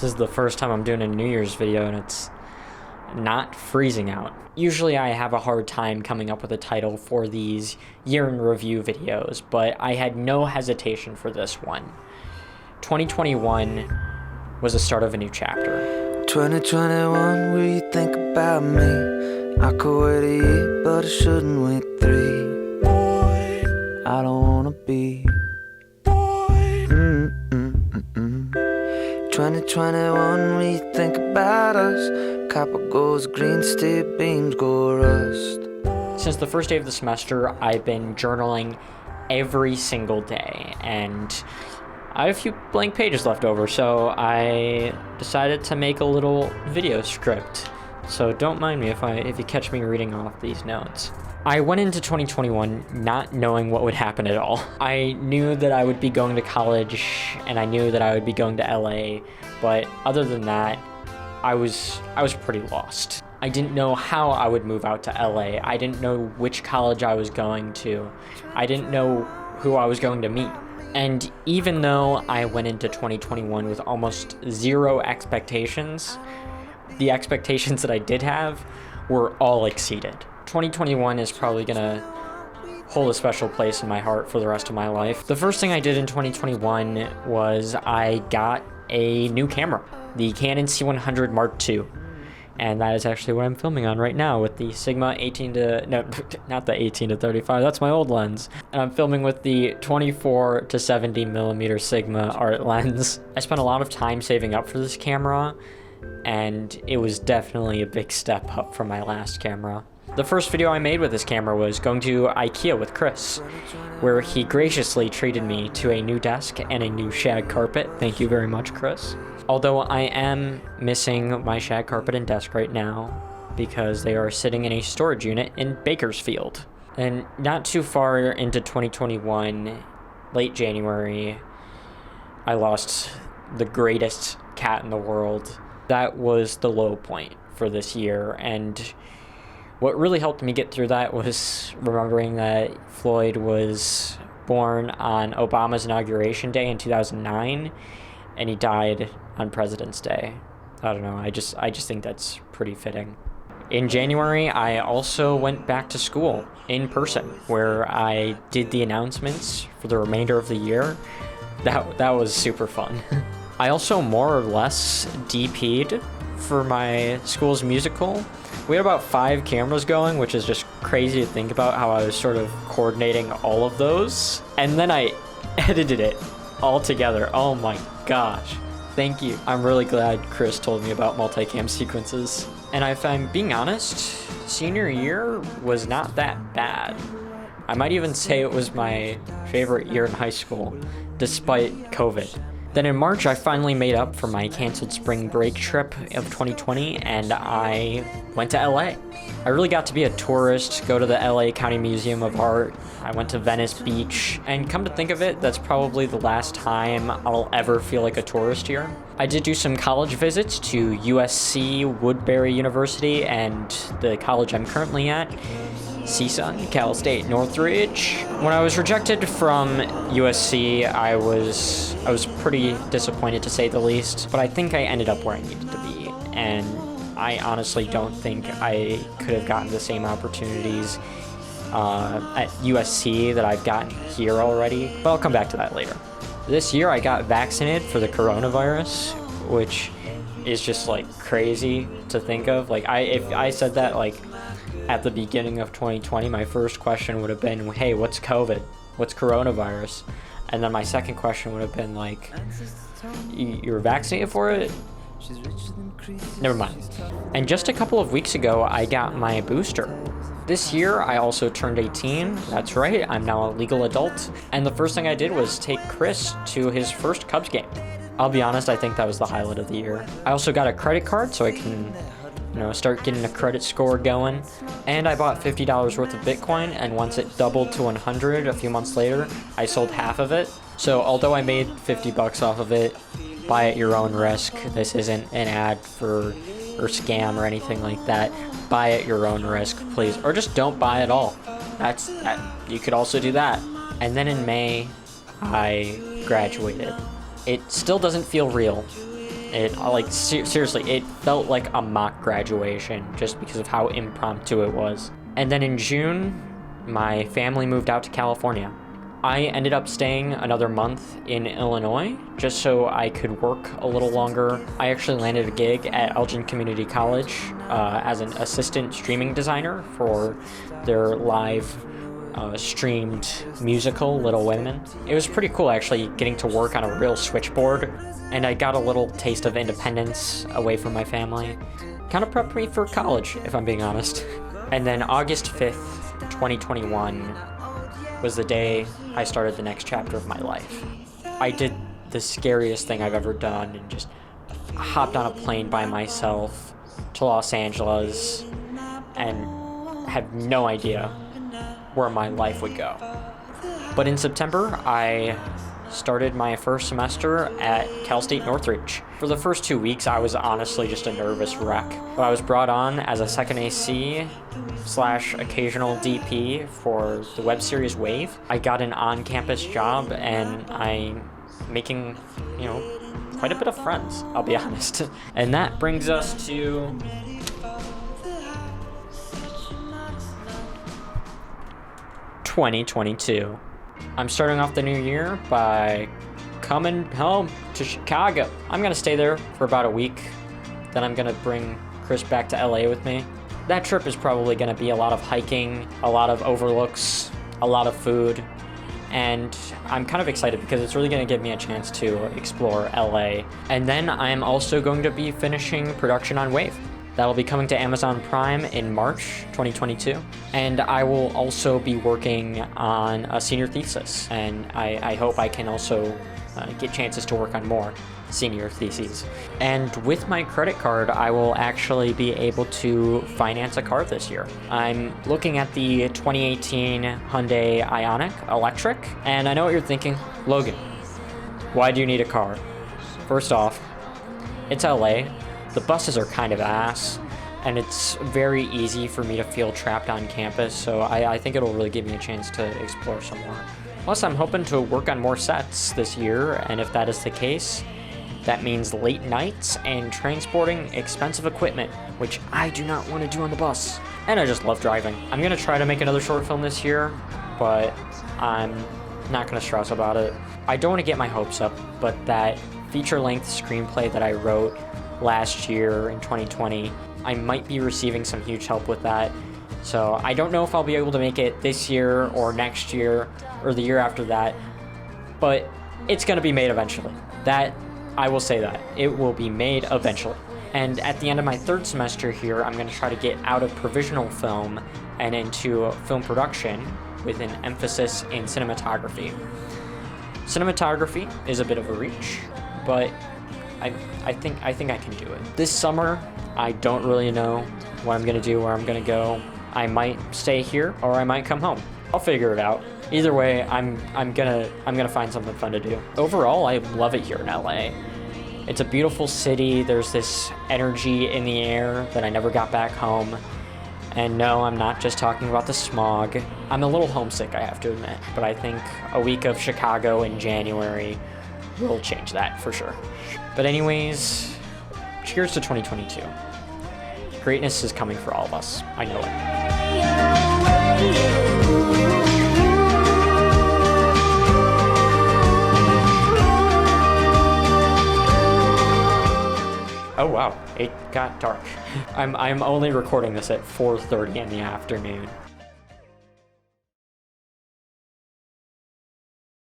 is the first time I'm doing a New Year's video and it's not freezing out. Usually I have a hard time coming up with a title for these year in review videos, but I had no hesitation for this one. 2021 was the start of a new chapter. 2021, will you think about me? I could wait a year, but I shouldn't wait 3. Boy, I don't wanna be. Boy, 2021, will you think about us? Copper goes green, steel beams go rust. Since the first day of the semester, I've been journaling every single day, and I have a few blank pages left over, so I decided to make a little video script. So don't mind me if you catch me reading off these notes. I went into 2021 not knowing what would happen at all. I knew that I would be going to college, and I knew that I would be going to LA, but other than that, I was pretty lost. I didn't know how I would move out to LA. I didn't know which college I was going to. I didn't know who I was going to meet. And even though I went into 2021 with almost zero expectations, the expectations that I did have were all exceeded. 2021 is probably gonna hold a special place in my heart for the rest of my life. The first thing I did in 2021 was I got a new camera, the Canon C100 Mark II. And that is actually what I'm filming on right now with the Sigma 18 to, no, not the 18 to 35, that's my old lens. And I'm filming with the 24 to 70 millimeter Sigma art lens. I spent a lot of time saving up for this camera, and it was definitely a big step up from my last camera. The first video I made with this camera was going to IKEA with Chris, where he graciously treated me to a new desk and a new shag carpet. Thank you very much, Chris. Although I am missing my shag carpet and desk right now because they are sitting in a storage unit in Bakersfield. And not too far into 2021, late January, I lost the greatest cat in the world. That was the low point for this year, and what really helped me get through that was remembering that Floyd was born on Obama's inauguration day in 2009, and he died on President's Day. I don't know, I just think that's pretty fitting. In January, I also went back to school in person, where I did the announcements for the remainder of the year. That was super fun. I also more or less DP'd for my school's musical. We had about 5 cameras going, which is just crazy to think about how I was sort of coordinating all of those. And then I edited it all together. Oh my gosh. Thank you. I'm really glad Chris told me about multicam sequences. And if I'm being honest, senior year was not that bad. I might even say it was my favorite year in high school, despite COVID. Then in March, I finally made up for my canceled spring break trip of 2020, and I went to LA. I really got to be a tourist, go to the LA County Museum of Art. I went to Venice Beach, and come to think of it, that's probably the last time I'll ever feel like a tourist here. I did do some college visits to USC, Woodbury University, and the college I'm currently at, CSUN, Cal State Northridge. When I was rejected from USC, I was pretty disappointed, to say the least, but I think I ended up where I needed to be, and I honestly don't think I could have gotten the same opportunities at USC that I've gotten here already, but I'll come back to that later. This year I got vaccinated for the coronavirus, which is just like crazy to think of. Like if I said that like at the beginning of 2020, my first question would have been, hey, what's COVID? What's coronavirus? And then my second question would have been like, you're vaccinated for it? Never mind. And just a couple of weeks ago, I got my booster. This year, I also turned 18. That's right, I'm now a legal adult. And the first thing I did was take Chris to his first Cubs game. I'll be honest, I think that was the highlight of the year. I also got a credit card so I can start getting a credit score going. And I bought $50 worth of Bitcoin, and once it doubled to 100 a few months later, I sold half of it. So although I made $50 off of it, buy at your own risk. This isn't an ad or scam or anything like that. Buy at your own risk, please. Or just don't buy at all. You could also do that. And then in May, I graduated. It still doesn't feel real. Seriously, it felt like a mock graduation just because of how impromptu it was. And then in June, my family moved out to California. I ended up staying another month in Illinois just so I could work a little longer. I actually landed a gig at Elgin Community College as an assistant streaming designer for their live streamed musical, Little Women. It was pretty cool actually getting to work on a real switchboard, and I got a little taste of independence away from my family. Kind of prepped me for college, if I'm being honest. And then August 5th, 2021 was the day I started the next chapter of my life. I did the scariest thing I've ever done and just hopped on a plane by myself to Los Angeles and had no idea where my life would go. But in September, I started my first semester at Cal State Northridge. For the first 2 weeks, I was honestly just a nervous wreck. But I was brought on as a second AC / occasional DP for the web series Wave. I got an on-campus job and I'm making, quite a bit of friends, I'll be honest. And that brings us to ...2022. I'm starting off the new year by coming home to Chicago. I'm gonna stay there for about a week. Then I'm gonna bring Chris back to LA with me. That trip is probably gonna be a lot of hiking, a lot of overlooks, a lot of food. And I'm kind of excited because it's really gonna give me a chance to explore LA. And then I'm also going to be finishing production on Wave. That'll be coming to Amazon Prime in March 2022. And I will also be working on a senior thesis. And I hope I can also get chances to work on more senior theses. And with my credit card, I will actually be able to finance a car this year. I'm looking at the 2018 Hyundai Ioniq Electric. And I know what you're thinking, Logan, why do you need a car? First off, it's LA. The buses are kind of ass, and it's very easy for me to feel trapped on campus, so I think it'll really give me a chance to explore some more. Plus, I'm hoping to work on more sets this year, and if that is the case, that means late nights and transporting expensive equipment, which I do not want to do on the bus. And I just love driving. I'm going to try to make another short film this year, but I'm not going to stress about it. I don't want to get my hopes up, but that feature-length screenplay that I wrote last year in 2020, I might be receiving some huge help with that. So I don't know if I'll be able to make it this year or next year or the year after that, but it's going to be made eventually. That, I will say that. It will be made eventually. And at the end of my third semester here, I'm going to try to get out of provisional film and into film production with an emphasis in cinematography. Cinematography is a bit of a reach, but I think I can do it. This summer, I don't really know what I'm gonna do, where I'm gonna go. I might stay here or I might come home. I'll figure it out. Either way, I'm gonna find something fun to do. Overall, I love it here in LA. It's a beautiful city. There's this energy in the air that I never got back home. And no, I'm not just talking about the smog. I'm a little homesick, I have to admit, but I think a week of Chicago in January will change that for sure. But anyways, cheers to 2022. Greatness is coming for all of us. I know it. Oh wow, it got dark. I'm only recording this at 4:30 in the afternoon.